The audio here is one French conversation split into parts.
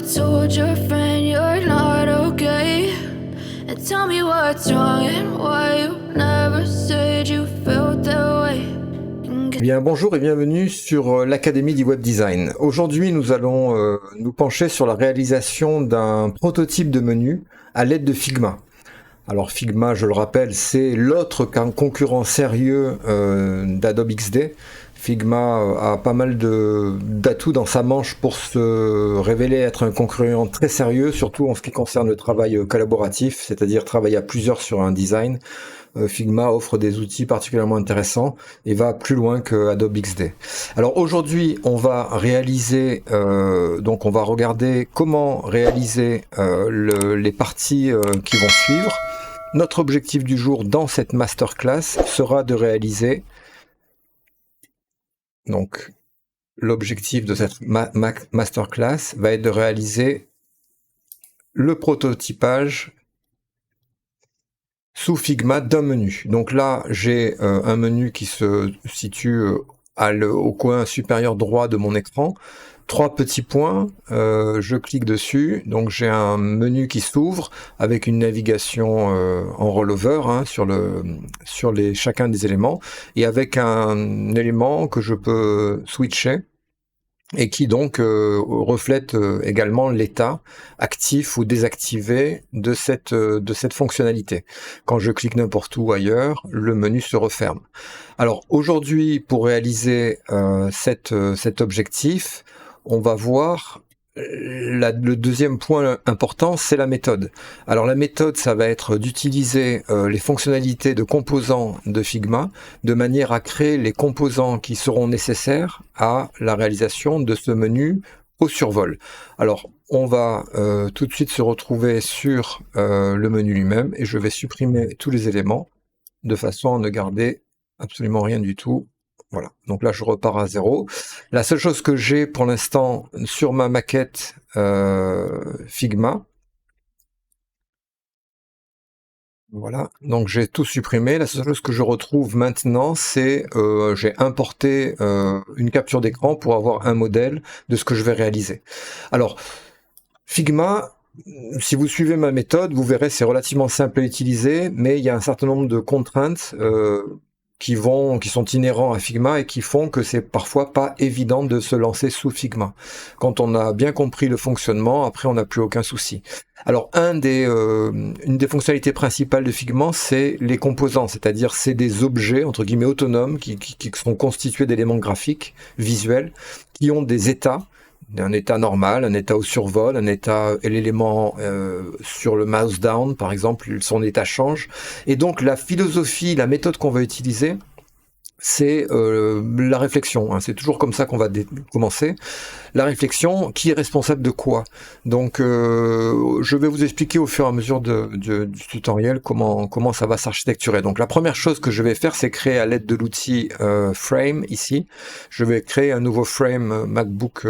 told your friend you're not okay? And tell me what's wrong and why you never said you felt that way. Bien, bonjour et bienvenue sur l'Académie du Web Design. Aujourd'hui, nous allons nous pencher sur la réalisation d'un prototype de menu à l'aide de Figma. Alors Figma, je le rappelle, c'est l'autre concurrent sérieux d'Adobe XD. Figma a pas mal d'atouts dans sa manche pour se révéler être un concurrent très sérieux, surtout en ce qui concerne le travail collaboratif, c'est-à-dire travailler à plusieurs sur un design. Figma offre des outils particulièrement intéressants et va plus loin que Adobe XD. Alors aujourd'hui, on va réaliser, donc on va regarder comment réaliser les parties qui vont suivre. Notre objectif du jour dans cette masterclass sera de réaliser, donc l'objectif de cette masterclass va être de réaliser le prototypage sous Figma d'un menu. Donc là, j'ai un menu qui se situe au coin supérieur droit de mon écran. 3 petits points, je clique dessus, donc j'ai un menu qui s'ouvre avec une navigation en rollover sur chacun des éléments, et avec un élément que je peux switcher, et qui donc reflète également l'état actif ou désactivé de cette fonctionnalité. Quand je clique n'importe où ailleurs, le menu se referme. Alors aujourd'hui, pour réaliser cet objectif, on va voir le deuxième point important, c'est la méthode. Alors la méthode, ça va être d'utiliser les fonctionnalités de composants de Figma de manière à créer les composants qui seront nécessaires à la réalisation de ce menu au survol. Alors on va tout de suite se retrouver sur le menu lui-même, et je vais supprimer tous les éléments de façon à ne garder absolument rien du tout. Voilà, donc là je repars à 0. La seule chose que j'ai pour l'instant sur ma maquette Figma, voilà, donc j'ai tout supprimé. La seule chose que je retrouve maintenant, c'est j'ai importé une capture d'écran pour avoir un modèle de ce que je vais réaliser. Alors, Figma, si vous suivez ma méthode, vous verrez c'est relativement simple à utiliser, mais il y a un certain nombre de contraintes qui sont inhérents à Figma et qui font que c'est parfois pas évident de se lancer sous Figma. Quand on a bien compris le fonctionnement, après on n'a plus aucun souci. Alors une des fonctionnalités principales de Figma, c'est les composants, c'est-à-dire c'est des objets entre guillemets autonomes qui sont constitués d'éléments graphiques, visuels, qui ont des états. Un état normal, un état au survol, un état et l'élément sur le mouse down par exemple, son état change. Et donc la philosophie, la méthode qu'on va utiliser, c'est la réflexion, hein. C'est toujours comme ça qu'on va commencer. La réflexion, qui est responsable de quoi? Donc je vais vous expliquer au fur et à mesure du tutoriel comment ça va s'architecturer. Donc la première chose que je vais faire, c'est créer à l'aide de l'outil Frame ici. Je vais créer un nouveau frame MacBook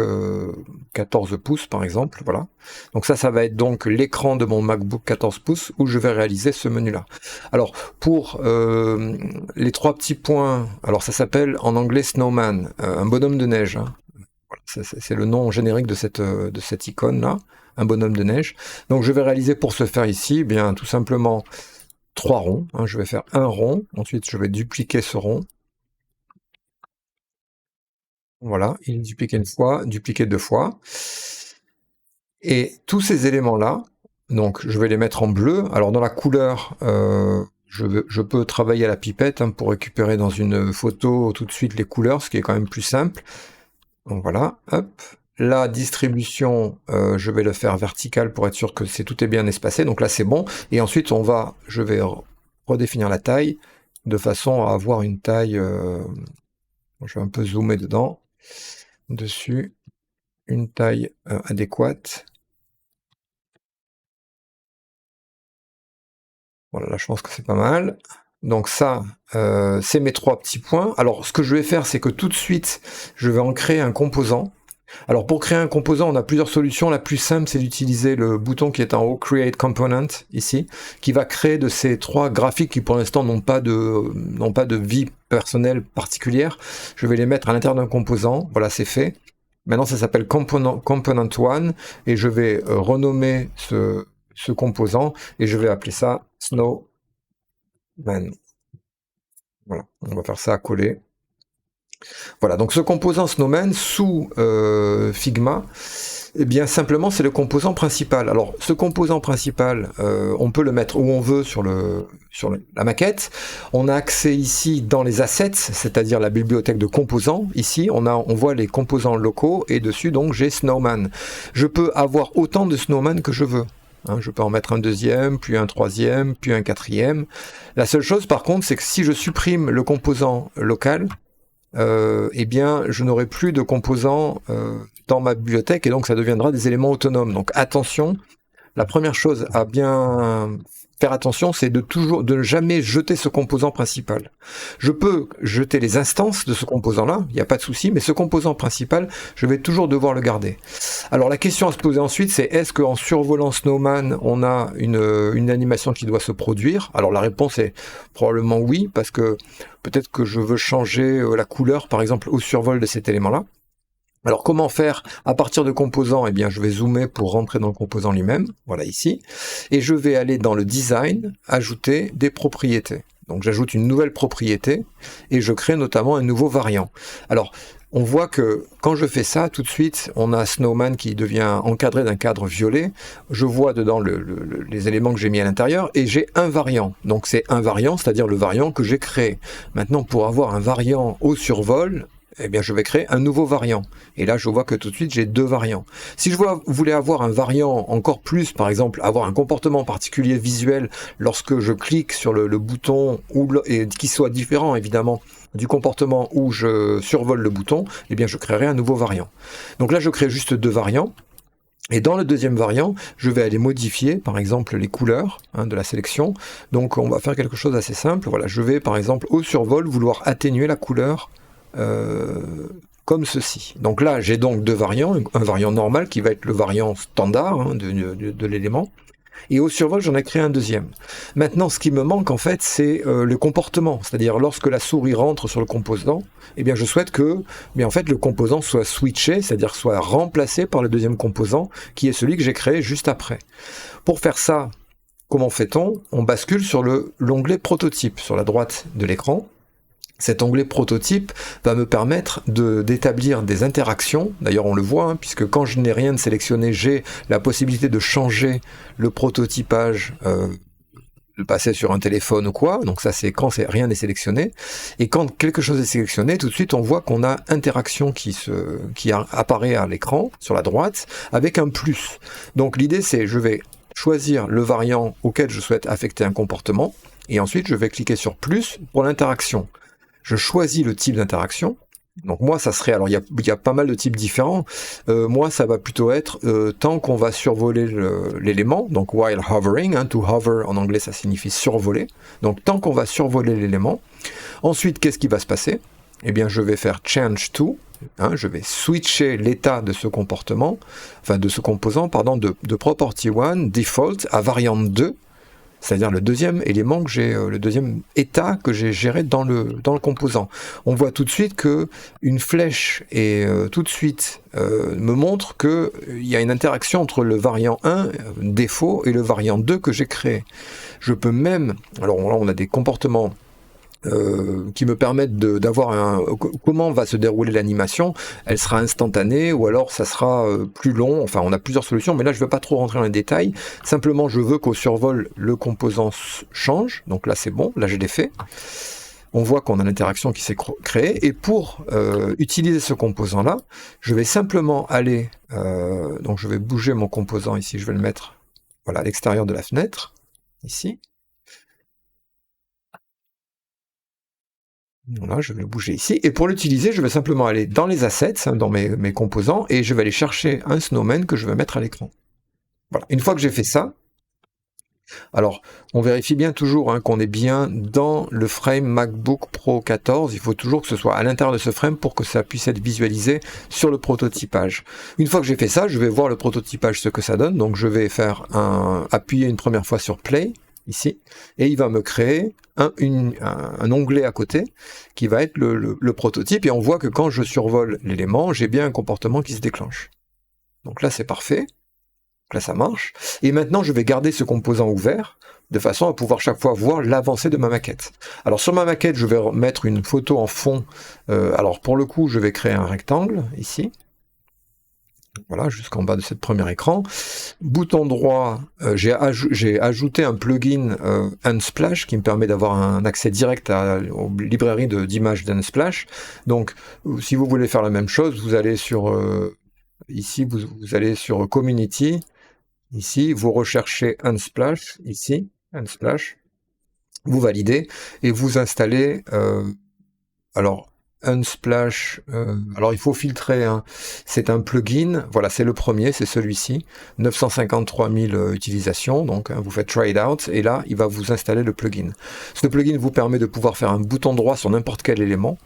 14 pouces par exemple, voilà. Donc ça va être donc l'écran de mon MacBook 14 pouces où je vais réaliser ce menu-là. Alors pour les 3 petits points, alors ça s'appelle en anglais Snowman, un bonhomme de neige, hein. Voilà, c'est le nom générique de cette icône-là, un bonhomme de neige. Donc je vais réaliser pour ce faire ici, eh bien tout simplement 3 ronds, hein. Je vais faire un rond, ensuite je vais dupliquer ce rond. Voilà, il est dupliqué une fois, dupliqué 2 fois. Et tous ces éléments-là, donc je vais les mettre en bleu. Alors dans la couleur, je peux travailler à la pipette, hein, pour récupérer dans une photo tout de suite les couleurs, ce qui est quand même plus simple. Donc voilà, hop. La distribution, je vais le faire vertical pour être sûr que tout est bien espacé. Donc là c'est bon. Et ensuite je vais redéfinir la taille de façon à avoir une taille. Je vais un peu zoomer dessus, une taille adéquate. Voilà, là je pense que c'est pas mal. Donc ça, c'est mes 3 petits points. Alors ce que je vais faire, c'est que tout de suite, je vais en créer un composant. Alors pour créer un composant, on a plusieurs solutions. La plus simple, c'est d'utiliser le bouton qui est en haut, Create Component, ici, qui va créer de ces 3 graphiques qui pour l'instant n'ont pas de vie personnelle particulière. Je vais les mettre à l'intérieur d'un composant. Voilà, c'est fait. Maintenant, ça s'appelle Component 1 et je vais renommer ce composant et je vais appeler ça Snowman. Voilà, on va faire ça à coller. Voilà, donc ce composant Snowman sous Figma, eh bien simplement c'est le composant principal. Alors ce composant principal, on peut le mettre où on veut sur la maquette. On a accès ici dans les assets, c'est-à-dire la bibliothèque de composants. Ici on voit les composants locaux et dessus donc j'ai Snowman. Je peux avoir autant de Snowman que je veux. Je peux en mettre un deuxième, puis un troisième, puis un quatrième. La seule chose par contre c'est que si je supprime le composant local, eh bien je n'aurai plus de composants dans ma bibliothèque et donc ça deviendra des éléments autonomes. Donc attention, la première chose à bien faire attention, c'est de ne jamais jeter ce composant principal. Je peux jeter les instances de ce composant-là, il n'y a pas de souci, mais ce composant principal, je vais toujours devoir le garder. Alors la question à se poser ensuite, c'est est-ce qu'en survolant Snowman, on a une animation qui doit se produire? Alors la réponse est probablement oui, parce que peut-être que je veux changer la couleur, par exemple, au survol de cet élément-là. Alors comment faire à partir de composants? Eh bien je vais zoomer pour rentrer dans le composant lui-même, voilà ici, et je vais aller dans le design, ajouter des propriétés. Donc j'ajoute une nouvelle propriété et je crée notamment un nouveau variant. Alors on voit que quand je fais ça, tout de suite, on a Snowman qui devient encadré d'un cadre violet. Je vois dedans les éléments que j'ai mis à l'intérieur et j'ai un variant. Donc c'est un variant, c'est-à-dire le variant que j'ai créé. Maintenant, pour avoir un variant au survol, eh bien, je vais créer un nouveau variant. Et là, je vois que tout de suite, j'ai deux variants. Si je voulais avoir un variant encore plus, par exemple, avoir un comportement particulier visuel lorsque je clique sur le bouton et qui soit différent, évidemment, du comportement où je survole le bouton, eh bien, je créerai un nouveau variant. Donc là, je crée juste deux variants. Et dans le deuxième variant, je vais aller modifier, par exemple, les couleurs de la sélection. Donc, on va faire quelque chose d'assez simple. Voilà, je vais, par exemple, au survol, vouloir atténuer la couleur comme ceci. Donc là, j'ai donc deux variants, un variant normal qui va être le variant standard de l'élément, et au survol, j'en ai créé un deuxième. Maintenant, ce qui me manque en fait, c'est le comportement, c'est-à-dire lorsque la souris rentre sur le composant, eh bien, je souhaite que, en fait, le composant soit switché, c'est-à-dire soit remplacé par le deuxième composant, qui est celui que j'ai créé juste après. Pour faire ça, comment fait-on? On bascule sur l'onglet prototype sur la droite de l'écran. Cet onglet prototype va me permettre d'établir des interactions. D'ailleurs, on le voit, puisque quand je n'ai rien de sélectionné, j'ai la possibilité de changer le prototypage, de passer sur un téléphone ou quoi. Donc ça, c'est quand rien n'est sélectionné. Et quand quelque chose est sélectionné, tout de suite, on voit qu'on a interaction qui apparaît à l'écran, sur la droite, avec un plus. Donc l'idée, c'est je vais choisir le variant auquel je souhaite affecter un comportement, et ensuite, je vais cliquer sur plus pour l'interaction. Je choisis le type d'interaction. Donc moi, ça serait, alors il y a pas mal de types différents. Moi, ça va plutôt être tant qu'on va survoler l'élément, donc while hovering, to hover en anglais, ça signifie survoler. Donc tant qu'on va survoler l'élément. Ensuite, qu'est-ce qui va se passer? Eh bien, je vais faire change to. Je vais switcher l'état de ce comportement, enfin de ce composant, pardon, de property 1 default à variante 2. C'est-à-dire le deuxième élément que j'ai, le deuxième état que j'ai géré dans le composant. On voit tout de suite que une flèche tout de suite me montre que il y a une interaction entre le variant 1 défaut et le variant 2 que j'ai créé. Je peux même, alors là on a des comportements qui me permettent d'avoir comment va se dérouler l'animation. Elle sera instantanée ou alors ça sera plus long. Enfin, on a plusieurs solutions, mais là je ne veux pas trop rentrer dans les détails. Simplement, je veux qu'au survol le composant change. Donc là c'est bon, là je l'ai fait. On voit qu'on a l'interaction qui s'est créée. Et pour utiliser ce composant-là, je vais simplement aller. Donc je vais bouger mon composant ici. Je vais le mettre à l'extérieur de la fenêtre ici. Voilà, je vais le bouger ici. Et pour l'utiliser, je vais simplement aller dans les assets, dans mes composants, et je vais aller chercher un snowman que je vais mettre à l'écran. Voilà. Une fois que j'ai fait ça, alors on vérifie bien toujours qu'on est bien dans le frame MacBook Pro 14. Il faut toujours que ce soit à l'intérieur de ce frame pour que ça puisse être visualisé sur le prototypage. Une fois que j'ai fait ça, je vais voir le prototypage, ce que ça donne. Donc je vais appuyer une première fois sur Play. ici, et il va me créer un onglet à côté qui va être le prototype, et on voit que quand je survole l'élément, j'ai bien un comportement qui se déclenche. Donc là c'est parfait, donc là ça marche, et maintenant je vais garder ce composant ouvert, de façon à pouvoir chaque fois voir l'avancée de ma maquette. Alors sur ma maquette, je vais mettre une photo en fond, alors pour le coup je vais créer un rectangle, ici, voilà, jusqu'en bas de ce premier écran. Bouton droit, j'ai ajouté un plugin Unsplash qui me permet d'avoir un accès direct aux librairies d'images d'Unsplash. Donc, si vous voulez faire la même chose, vous allez sur ici, vous allez sur Community. Ici, vous recherchez Unsplash. Ici, Unsplash. Vous validez et vous installez. Alors, Unsplash, alors il faut filtrer, hein. C'est un plugin, voilà, c'est le premier, c'est celui-ci, 953 000 utilisations, donc hein, vous faites try it out, et là, il va vous installer le plugin. Ce plugin vous permet de pouvoir faire un bouton droit sur n'importe quel élément,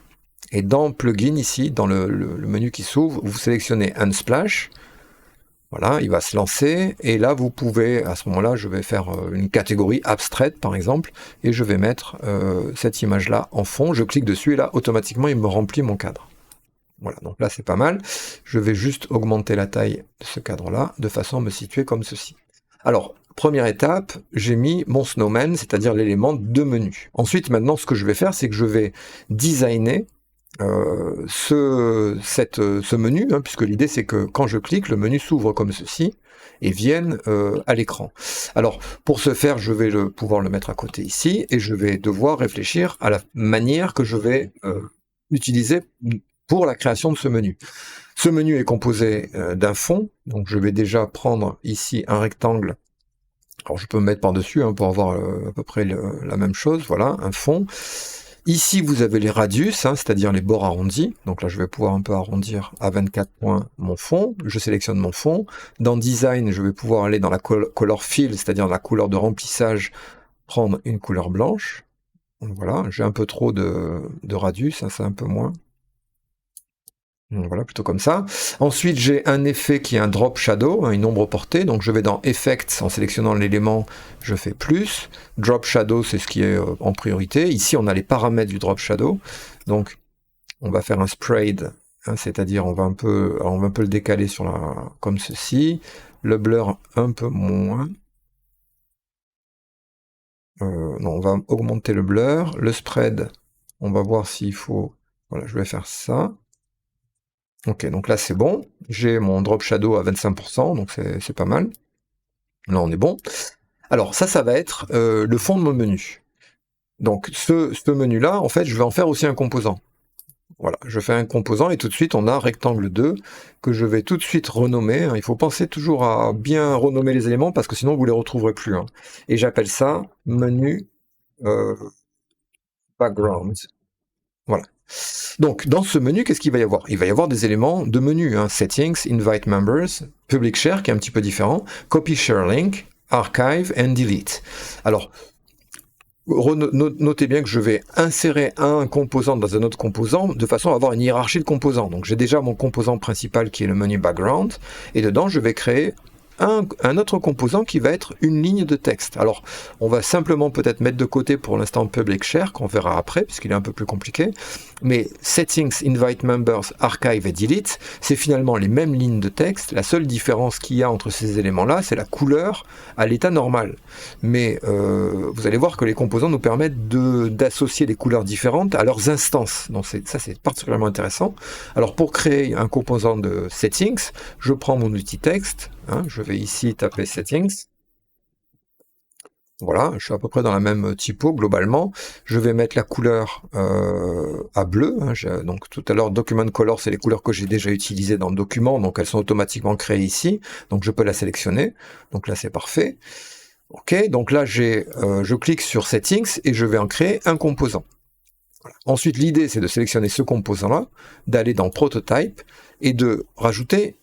et dans plugin, ici, dans le menu qui s'ouvre, vous sélectionnez Unsplash, voilà, il va se lancer, et là vous pouvez, à ce moment-là, je vais faire une catégorie abstraite par exemple, et je vais mettre cette image-là en fond, je clique dessus, et là, automatiquement, il me remplit mon cadre. Voilà, donc là c'est pas mal, je vais juste augmenter la taille de ce cadre-là, de façon à me situer comme ceci. Alors, première étape, j'ai mis mon snowman, c'est-à-dire l'élément de menu. Ensuite, maintenant, ce que je vais faire, c'est que je vais designer ce menu, hein, puisque l'idée c'est que quand je clique, le menu s'ouvre comme ceci et vienne à l'écran. Alors pour ce faire, je vais pouvoir le mettre à côté ici et je vais devoir réfléchir à la manière que je vais utiliser pour la création de ce menu. Ce menu est composé d'un fond, donc je vais déjà prendre ici un rectangle. Alors je peux me mettre par-dessus hein, pour avoir à peu près la même chose, voilà, un fond. Ici, vous avez les radius, hein, c'est-à-dire les bords arrondis. Donc là, je vais pouvoir un peu arrondir à 24 points mon fond. Je sélectionne mon fond. Dans Design, je vais pouvoir aller dans la Color Fill, c'est-à-dire la couleur de remplissage, prendre une couleur blanche. Donc voilà, j'ai un peu trop de radius, hein, c'est un peu moins. Donc voilà, plutôt comme ça. Ensuite, j'ai un effet qui est un drop shadow, hein, une ombre portée. Donc je vais dans Effects, en sélectionnant l'élément, je fais plus. Drop shadow, c'est ce qui est en priorité. Ici, on a les paramètres du drop shadow. Donc, on va faire un sprayed, hein, c'est-à-dire on va un peu le décaler comme ceci. Le blur un peu moins. Non, on va augmenter le blur. Le spread, on va voir s'il faut. Voilà, je vais faire ça. Ok, donc là c'est bon, j'ai mon drop shadow à 25%, donc c'est pas mal. Là on est bon. Alors ça va être le fond de mon menu. Donc ce menu-là, en fait, je vais en faire aussi un composant. Voilà, je fais un composant et tout de suite on a rectangle 2 que je vais tout de suite renommer. Il faut penser toujours à bien renommer les éléments parce que sinon vous les retrouverez plus. Hein. Et j'appelle ça menu background. Voilà. Donc, dans ce menu, qu'est-ce qu'il va y avoir? Il va y avoir des éléments de menu, hein. Settings, Invite Members, Public Share, qui est un petit peu différent, Copy Share Link, Archive and Delete. Alors, notez bien que je vais insérer un composant dans un autre composant de façon à avoir une hiérarchie de composants. Donc, j'ai déjà mon composant principal qui est le menu Background, et dedans, je vais créer un autre composant qui va être une ligne de texte. Alors, on va simplement peut-être mettre de côté pour l'instant Public Share, qu'on verra après, puisqu'il est un peu plus compliqué. Mais Settings, Invite Members, Archive et Delete, c'est finalement les mêmes lignes de texte. La seule différence qu'il y a entre ces éléments-là, c'est la couleur à l'état normal. Mais vous allez voir que les composants nous permettent d'associer des couleurs différentes à leurs instances. Donc ça, c'est particulièrement intéressant. Alors, pour créer un composant de Settings, je prends mon outil texte. Hein, je vais ici taper Settings. Voilà, je suis à peu près dans la même typo globalement. Je vais mettre la couleur à bleu. Hein, donc tout à l'heure, Document Color, c'est les couleurs que j'ai déjà utilisées dans le document, donc elles sont automatiquement créées ici. Donc je peux la sélectionner. Donc là, c'est parfait. Ok, donc là, je clique sur Settings et je vais en créer un composant. Voilà. Ensuite, l'idée, c'est de sélectionner ce composant-là, d'aller dans Prototype et de rajouter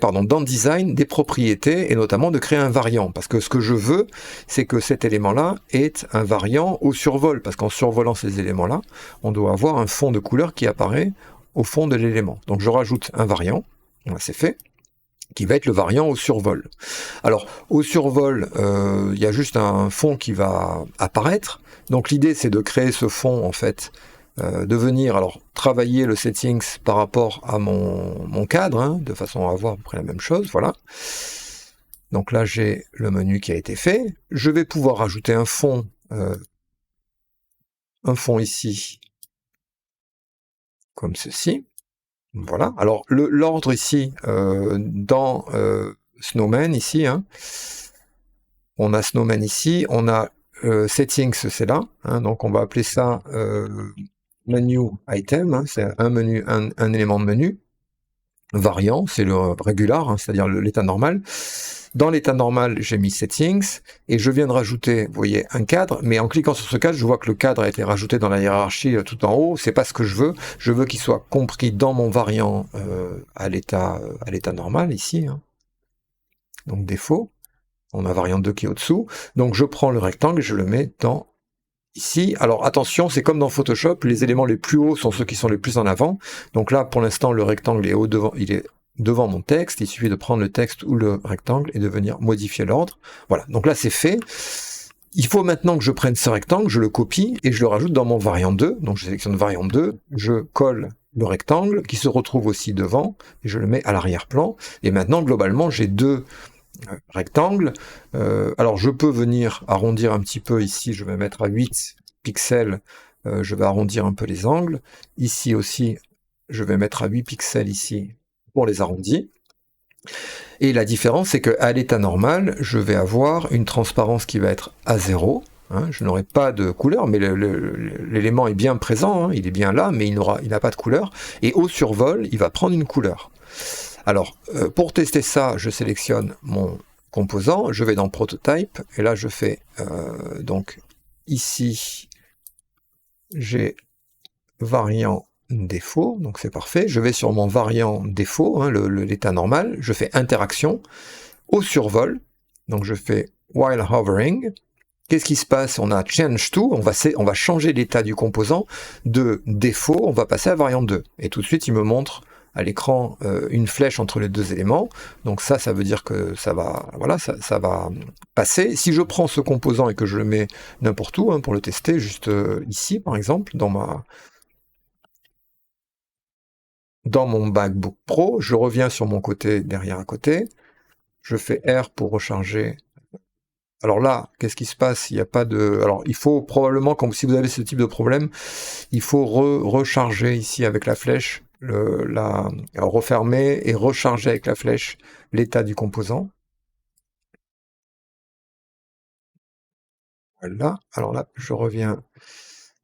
dans Design des propriétés et notamment de créer un variant. Parce que ce que je veux, c'est que cet élément-là est un variant au survol. Parce qu'en survolant ces éléments-là, on doit avoir un fond de couleur qui apparaît au fond de l'élément. Donc je rajoute un variant. Voilà, c'est fait. qui va être le variant au survol. Alors, au survol, il y a juste un fond qui va apparaître. Donc l'idée, c'est de créer ce fond, en fait, de venir alors travailler le settings par rapport à mon cadre, hein, de façon à avoir à peu près la même chose, voilà. Donc là, j'ai le menu qui a été fait. Je vais pouvoir rajouter un fond ici, comme ceci. Voilà. Alors l'ordre ici, dans Snowman ici, hein, on a Snowman ici, on a Settings, c'est là, hein, donc on va appeler ça Menu Item, hein, c'est un menu, un élément de menu. Variant, c'est le regular, hein, c'est-à-dire l'état normal. Dans l'état normal, j'ai mis Settings, et je viens de rajouter, vous voyez, un cadre, mais en cliquant sur ce cadre, je vois que le cadre a été rajouté dans la hiérarchie tout en haut, c'est pas ce que je veux qu'il soit compris dans mon variant à l'état normal, ici, hein. Donc défaut, on a variant 2 qui est au-dessous, donc je prends le rectangle et je le mets dans ici. Alors attention, c'est comme dans Photoshop, les éléments les plus hauts sont ceux qui sont les plus en avant. Donc là, pour l'instant, le rectangle est il est devant mon texte. Il suffit de prendre le texte ou le rectangle et de venir modifier l'ordre. Voilà, donc là c'est fait. Il faut maintenant que je prenne ce rectangle, je le copie et je le rajoute dans mon variant 2. Donc je sélectionne variant 2, je colle le rectangle qui se retrouve aussi devant et je le mets à l'arrière-plan. Et maintenant, globalement, j'ai deux rectangle. Alors je peux venir arrondir un petit peu ici, je vais mettre à 8 pixels, je vais arrondir un peu les angles. Ici aussi, je vais mettre à 8 pixels ici pour les arrondis. Et la différence, c'est qu'à l'état normal, je vais avoir une transparence qui va être à 0. Hein, je n'aurai pas de couleur, mais l'élément est bien présent, hein, il est bien là, mais il n'a pas de couleur. Et au survol, il va prendre une couleur. Alors, pour tester ça, je sélectionne mon composant, je vais dans Prototype, et là je fais, donc ici, j'ai variant défaut, donc c'est parfait, je vais sur mon variant défaut, hein, l'état normal, je fais interaction, au survol, donc je fais while hovering, qu'est-ce qui se passe? On a change to, on va changer l'état du composant, de défaut, on va passer à variant 2, et tout de suite il me montre à l'écran une flèche entre les deux éléments, donc ça veut dire que ça va, voilà, ça va passer. Si je prends ce composant et que je le mets n'importe où, hein, pour le tester, juste ici par exemple, dans mon MacBook Pro, je reviens sur mon côté, derrière à côté, je fais R pour recharger. Alors là, qu'est-ce qui se passe? Il n'y a pas de... Alors il faut probablement, si vous avez ce type de problème, il faut recharger ici avec la flèche, refermer et recharger avec la flèche l'état du composant. Voilà, alors là, je reviens.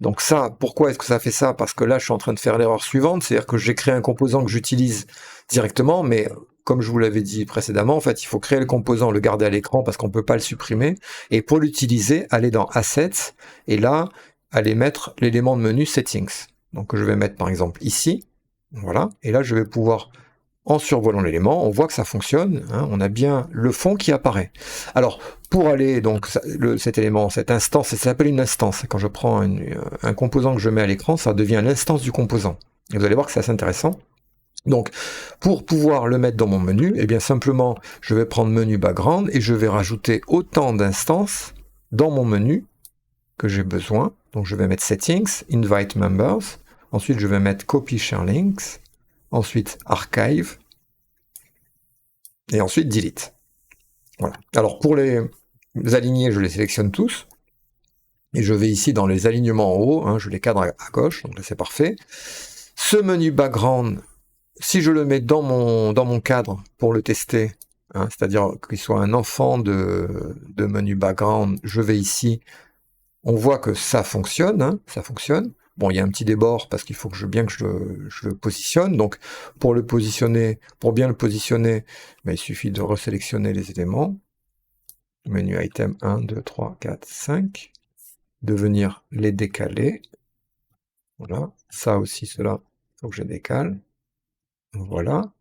Donc ça, pourquoi est-ce que ça fait ça? Parce que là, je suis en train de faire l'erreur suivante, c'est-à-dire que j'ai créé un composant que j'utilise directement, mais comme je vous l'avais dit précédemment, en fait, il faut créer le composant, le garder à l'écran parce qu'on ne peut pas le supprimer, et pour l'utiliser, aller dans Assets, et là, aller mettre l'élément de menu Settings. Donc je vais mettre par exemple ici, voilà, et là je vais pouvoir, en survolant l'élément, on voit que ça fonctionne, hein, on a bien le fond qui apparaît. Alors, pour aller, donc, cet élément, cette instance, ça s'appelle une instance. Quand je prends un composant que je mets à l'écran, ça devient l'instance du composant. Et vous allez voir que c'est assez intéressant. Donc, pour pouvoir le mettre dans mon menu, eh bien simplement, je vais prendre menu background et je vais rajouter autant d'instances dans mon menu que j'ai besoin. Donc, je vais mettre settings, invite members. Ensuite, je vais mettre copy share links. Ensuite, archive. Et ensuite, delete. Voilà. Alors, pour les alignés, je les sélectionne tous. Et je vais ici dans les alignements en haut, hein, je les cadre à gauche, donc là c'est parfait. Ce menu background, si je le mets dans mon cadre pour le tester, hein, c'est-à-dire qu'il soit un enfant de menu background, je vais ici, on voit que ça fonctionne, hein, ça fonctionne. Bon, il y a un petit débord parce qu'il faut que je le positionne. Donc, pour bien le positionner, ben, il suffit de resélectionner les éléments. Menu item 1, 2, 3, 4, 5. De venir les décaler. Voilà. Ça aussi, cela, il faut que je décale. Voilà.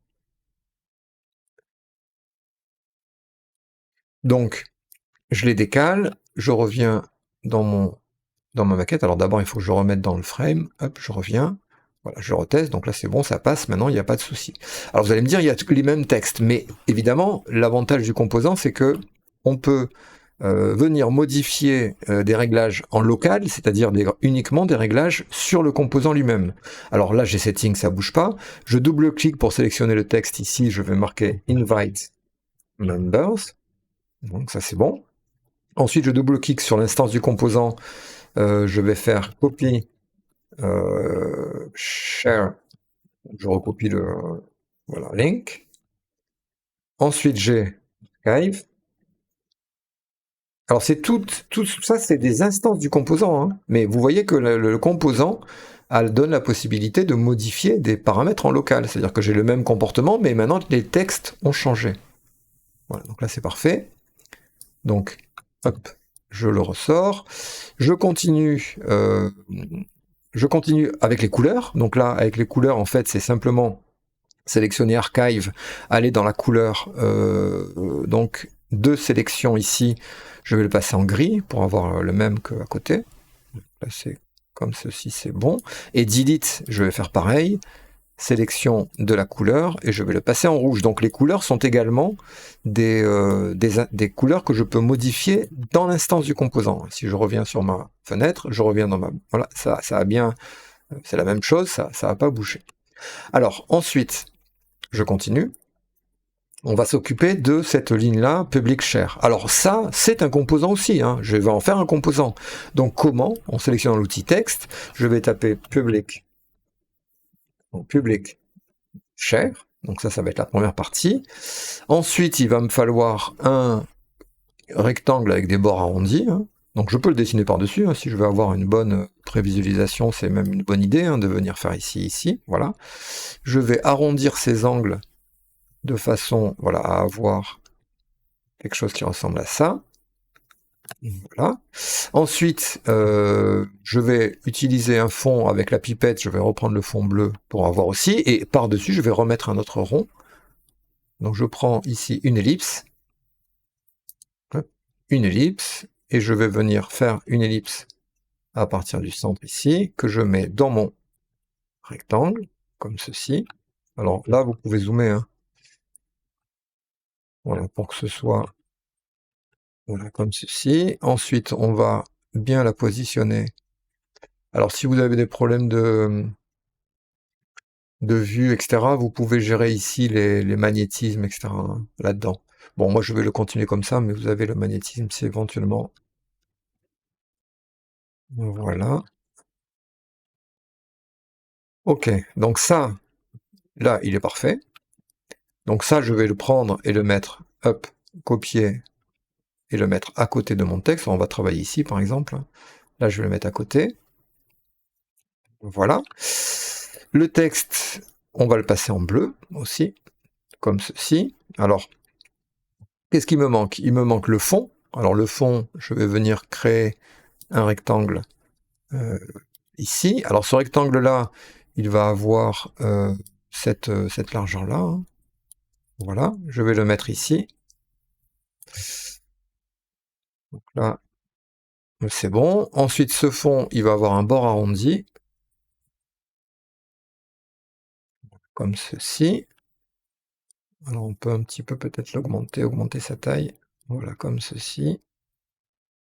Donc, je les décale. Je reviens dans ma maquette. Alors d'abord, il faut que je remette dans le frame. Hop, je reviens. Voilà, je reteste, donc là c'est bon, ça passe, maintenant il n'y a pas de souci. Alors vous allez me dire, il y a les mêmes textes, mais évidemment, l'avantage du composant, c'est que on peut venir modifier des réglages en local, c'est-à-dire uniquement des réglages sur le composant lui-même. Alors là, j'ai setting, ça bouge pas. Je double-clique pour sélectionner le texte ici, je vais marquer Invite Members, donc ça c'est bon. Ensuite, je double-clique sur l'instance du composant, je vais faire copy, share, je recopie le voilà, link. Ensuite, j'ai archive. Alors c'est tout ça, c'est des instances du composant, hein. Mais vous voyez que le composant donne la possibilité de modifier des paramètres en local, c'est-à-dire que j'ai le même comportement, mais maintenant les textes ont changé. Voilà, donc là c'est parfait. Donc, hop, je le ressors. Je continue avec les couleurs. Donc là, avec les couleurs, en fait, c'est simplement sélectionner Archive, aller dans la couleur, donc de sélection ici, je vais le passer en gris pour avoir le même qu'à côté. Là, c'est comme ceci, c'est bon. Et Delete, je vais faire pareil. Sélection de la couleur et je vais le passer en rouge. Donc les couleurs sont également des couleurs que je peux modifier dans l'instance du composant. Si je reviens sur ma fenêtre, je reviens dans ma... Voilà, ça a bien... C'est la même chose, ça n'a pas bougé. Alors ensuite, je continue. On va s'occuper de cette ligne-là, Public Share. Alors ça, c'est un composant aussi, hein. Je vais en faire un composant. Donc comment? En sélectionnant l'outil texte, je vais taper Public Share. Donc ça va être la première partie. Ensuite, il va me falloir un rectangle avec des bords arrondis, hein. Donc je peux le dessiner par-dessus, hein. Si je veux avoir une bonne prévisualisation, c'est même une bonne idée, hein, de venir faire ici, voilà. Je vais arrondir ces angles de façon, voilà, à avoir quelque chose qui ressemble à ça. Voilà. Ensuite, je vais utiliser un fond avec la pipette, je vais reprendre le fond bleu pour avoir aussi, et par-dessus, je vais remettre un autre rond. Donc je prends ici une ellipse, et je vais venir faire une ellipse à partir du centre ici, que je mets dans mon rectangle, comme ceci. Alors là, vous pouvez zoomer, hein. Voilà, pour que ce soit voilà, comme ceci. Ensuite, on va bien la positionner. Alors, si vous avez des problèmes de vue, etc., vous pouvez gérer ici les magnétismes, etc., hein, là-dedans. Bon, moi, je vais le continuer comme ça, mais vous avez le magnétisme, c'est éventuellement... Voilà. Ok, donc ça, là, il est parfait. Donc ça, je vais le prendre et le mettre, hop, copier, et le mettre à côté de mon texte. On va travailler ici, par exemple. Là, je vais le mettre à côté. Voilà. Le texte, on va le passer en bleu aussi, comme ceci. Alors, qu'est-ce qui me manque? Il me manque le fond. Alors le fond, je vais venir créer un rectangle ici. Alors ce rectangle-là, il va avoir cette largeur-là, hein. Voilà, je vais le mettre ici. Donc là, c'est bon. Ensuite, ce fond, il va avoir un bord arrondi, comme ceci. Alors on peut un petit peu peut-être l'augmenter, augmenter sa taille. Voilà, comme ceci.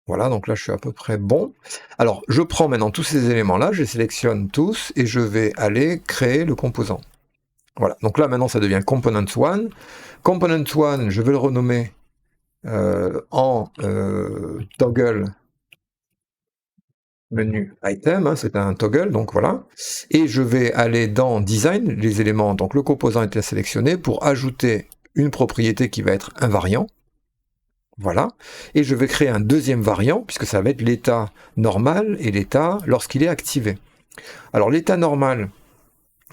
Voilà, donc là je suis à peu près bon. Alors je prends maintenant tous ces éléments-là, je les sélectionne tous et je vais aller créer le composant. Voilà, donc là maintenant ça devient Component 1. Component 1, je vais le renommer en toggle menu item, hein, c'est un toggle, donc voilà. Et je vais aller dans Design, les éléments, donc le composant est sélectionné pour ajouter une propriété qui va être invariant. Voilà, et je vais créer un deuxième variant, puisque ça va être l'état normal et l'état lorsqu'il est activé. Alors l'état normal,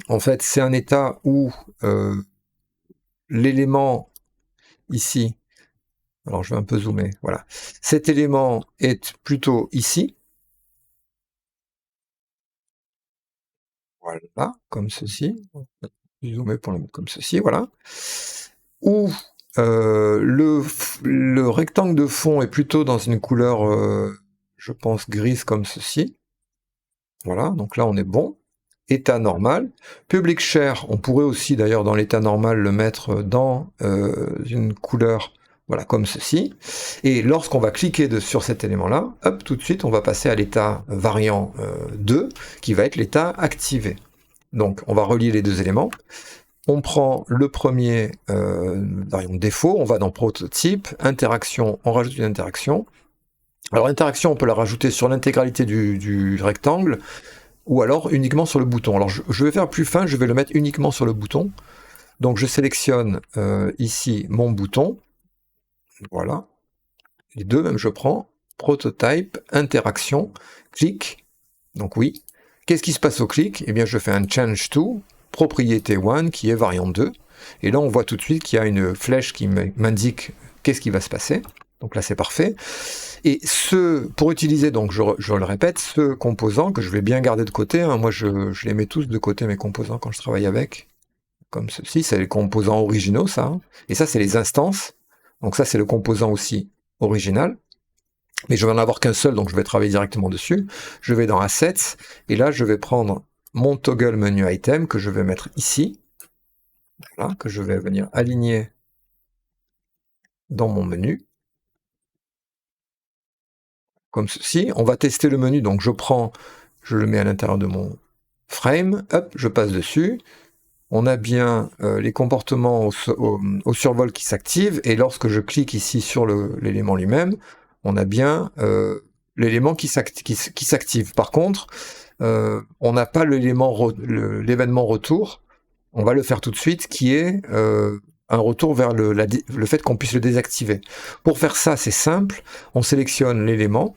en fait, c'est un état où l'élément ici, alors je vais un peu zoomer, voilà, cet élément est plutôt ici, voilà, comme ceci, zoomer pour le mettre comme ceci, voilà, où le rectangle de fond est plutôt dans une couleur, je pense, grise comme ceci. Voilà, donc là on est bon. état normal. Public share, on pourrait aussi d'ailleurs dans l'état normal le mettre dans une couleur, voilà, comme ceci. Et lorsqu'on va cliquer sur cet élément-là, hop, tout de suite, on va passer à l'état variant 2, qui va être l'état activé. Donc, on va relier les deux éléments. On prend le premier variant défaut, on va dans prototype, interaction, on rajoute une interaction. Alors, interaction, on peut la rajouter sur l'intégralité du rectangle, ou alors uniquement sur le bouton. Alors, je vais faire plus fin, je vais le mettre uniquement sur le bouton. Donc, je sélectionne ici mon bouton. Voilà, les deux même je prends, prototype, interaction, clic, donc oui. Qu'est-ce qui se passe au clic? Eh bien je fais un change to, propriété 1 qui est variant 2, et là on voit tout de suite qu'il y a une flèche qui m'indique qu'est-ce qui va se passer, donc là c'est parfait. Et pour utiliser, donc je le répète, ce composant que je vais bien garder de côté, hein, moi je les mets tous de côté mes composants quand je travaille avec, comme ceci, c'est les composants originaux ça, hein. Et ça c'est les instances. Donc ça, c'est le composant aussi original. Mais je vais en avoir qu'un seul, donc je vais travailler directement dessus. Je vais dans Assets, et là, je vais prendre mon toggle menu item que je vais mettre ici. Voilà, que je vais venir aligner dans mon menu. Comme ceci. On va tester le menu, donc je le mets à l'intérieur de mon frame. Hop, je passe dessus. On a bien les comportements au survol qui s'activent, et lorsque je clique ici sur l'élément lui-même, on a bien l'élément qui s'active. Par contre, on n'a pas l'événement retour, on va le faire tout de suite, qui est un retour vers le fait qu'on puisse le désactiver. Pour faire ça, c'est simple, on sélectionne l'élément.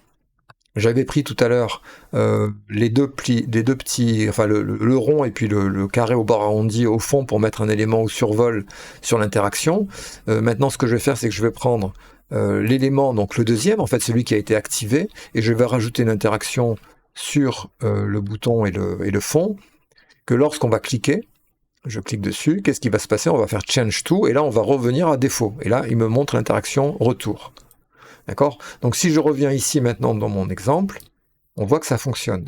J'avais pris tout à l'heure les deux petits, enfin le rond et puis le carré au bord arrondi au fond pour mettre un élément au survol sur l'interaction. Maintenant, ce que je vais faire, c'est que je vais prendre l'élément, donc le deuxième, en fait celui qui a été activé, et je vais rajouter une interaction sur le bouton et le fond, que lorsqu'on va cliquer, je clique dessus, qu'est-ce qui va se passer? On va faire Change To, et là on va revenir à défaut. Et là, il me montre l'interaction retour. D'accord? Donc si je reviens ici maintenant dans mon exemple, on voit que ça fonctionne.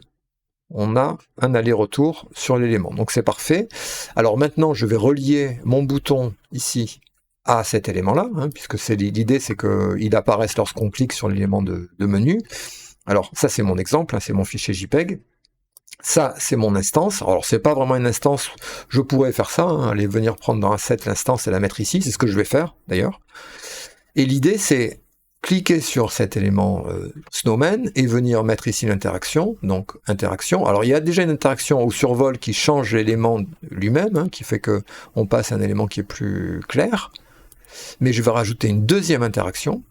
On a un aller-retour sur l'élément. Donc c'est parfait. Alors maintenant, je vais relier mon bouton ici à cet élément-là, hein, puisque l'idée, c'est qu'il apparaisse lorsqu'on clique sur l'élément de menu. Alors ça, c'est mon exemple, hein, c'est mon fichier JPEG. Ça, c'est mon instance. Alors c'est pas vraiment une instance, je pourrais faire ça, hein, aller venir prendre dans Asset l'instance et la mettre ici, c'est ce que je vais faire d'ailleurs. Et l'idée, c'est cliquer sur cet élément Snowman et venir mettre ici l'interaction, donc interaction. Alors il y a déjà une interaction au survol qui change l'élément lui-même, hein, qui fait que on passe à un élément qui est plus clair, mais je vais rajouter une deuxième interaction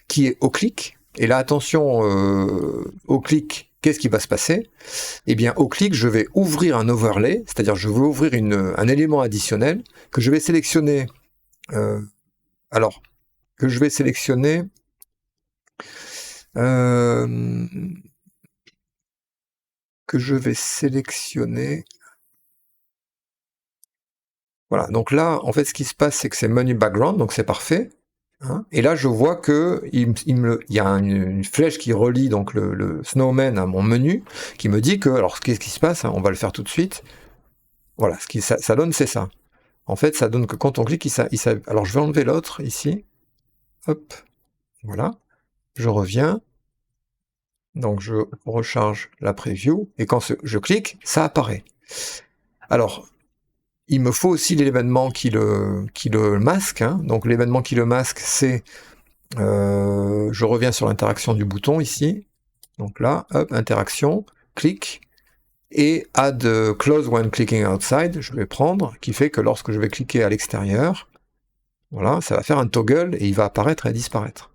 qui est au clic, et là attention, au clic, qu'est-ce qui va se passer? Eh bien au clic, je vais ouvrir un overlay, c'est-à-dire je vais ouvrir un élément additionnel que je vais sélectionner, que je vais sélectionner voilà, donc là en fait ce qui se passe c'est que c'est menu background, donc c'est parfait, hein, et là je vois que il y a une flèche qui relie donc le snowman à mon menu, qui me dit que, alors qu'est-ce qui se passe, hein, on va le faire tout de suite, voilà, ça donne, c'est ça, en fait ça donne que quand on clique, alors je vais enlever l'autre ici, hop, voilà, je reviens, donc je recharge la preview, et quand je clique, ça apparaît. Alors, il me faut aussi l'événement qui le masque, hein. Donc l'événement qui le masque, c'est, je reviens sur l'interaction du bouton ici, donc là, hop, interaction, clic, et add close when clicking outside, je vais prendre, qui fait que lorsque je vais cliquer à l'extérieur, voilà, ça va faire un toggle, et il va apparaître et disparaître.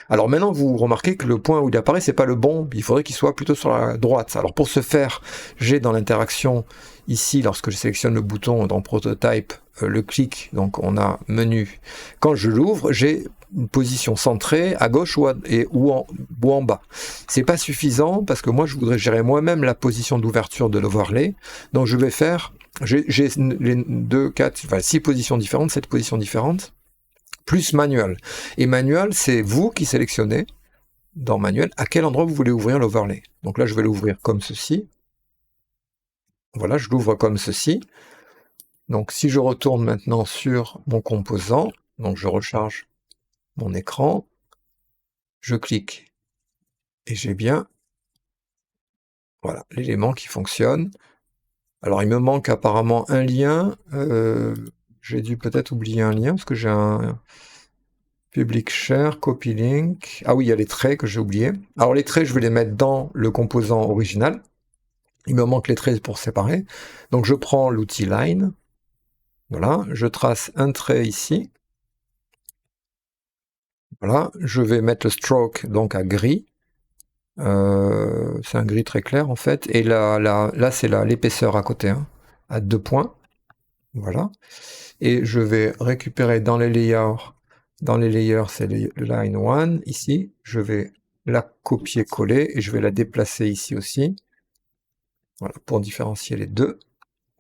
Alors maintenant, vous remarquez que le point où il apparaît, c'est pas le bon, il faudrait qu'il soit plutôt sur la droite. Alors pour ce faire, j'ai dans l'interaction, ici, lorsque je sélectionne le bouton dans Prototype, le clic, donc on a menu. Quand je l'ouvre, j'ai une position centrée à gauche ou en bas. C'est pas suffisant, parce que moi, je voudrais gérer moi-même la position d'ouverture de l'overlay. Donc je vais faire, j'ai les 6 positions différentes, 7 positions différentes, plus manuel. Et manuel, c'est vous qui sélectionnez dans manuel à quel endroit vous voulez ouvrir l'overlay. Donc là, je vais l'ouvrir comme ceci. Voilà, je l'ouvre comme ceci. Donc si je retourne maintenant sur mon composant, donc je recharge mon écran, je clique et j'ai bien voilà, l'élément qui fonctionne. Alors il me manque apparemment un lien, j'ai dû peut-être oublier un lien parce que j'ai un public share, copy link. Ah oui, il y a les traits que j'ai oubliés. Alors les traits, je vais les mettre dans le composant original. Il me manque les traits pour séparer. Donc je prends l'outil line. Voilà, je trace un trait ici. Voilà, je vais mettre le stroke donc à gris. C'est un gris très clair en fait. Et là c'est l'épaisseur à côté, hein, à 2 points. Voilà. Et je vais récupérer dans les layers. Dans les layers, c'est le line 1 ici. Je vais la copier-coller et je vais la déplacer ici aussi. Voilà, pour différencier les deux.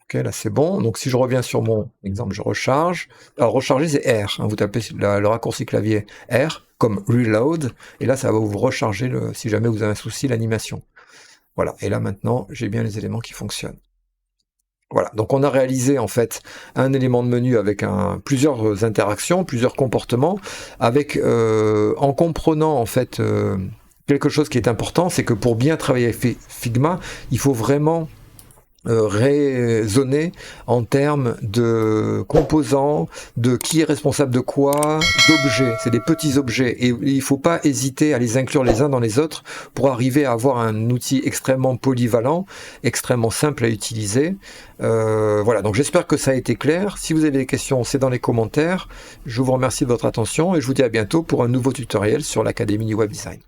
Ok, là c'est bon. Donc si je reviens sur mon exemple, je recharge. Alors recharger c'est R. Hein, vous tapez le raccourci clavier R comme reload. Et là ça va vous recharger si jamais vous avez un souci l'animation. Voilà. Et là maintenant j'ai bien les éléments qui fonctionnent. Voilà, donc on a réalisé en fait un élément de menu avec plusieurs interactions, plusieurs comportements, avec en comprenant en fait quelque chose qui est important, c'est que pour bien travailler avec Figma, il faut vraiment raisonner en termes de composants, de qui est responsable de quoi, d'objets. C'est des petits objets et il ne faut pas hésiter à les inclure les uns dans les autres pour arriver à avoir un outil extrêmement polyvalent, extrêmement simple à utiliser. Voilà, donc j'espère que ça a été clair. Si vous avez des questions, c'est dans les commentaires. Je vous remercie de votre attention et je vous dis à bientôt pour un nouveau tutoriel sur l'Académie du Web Design.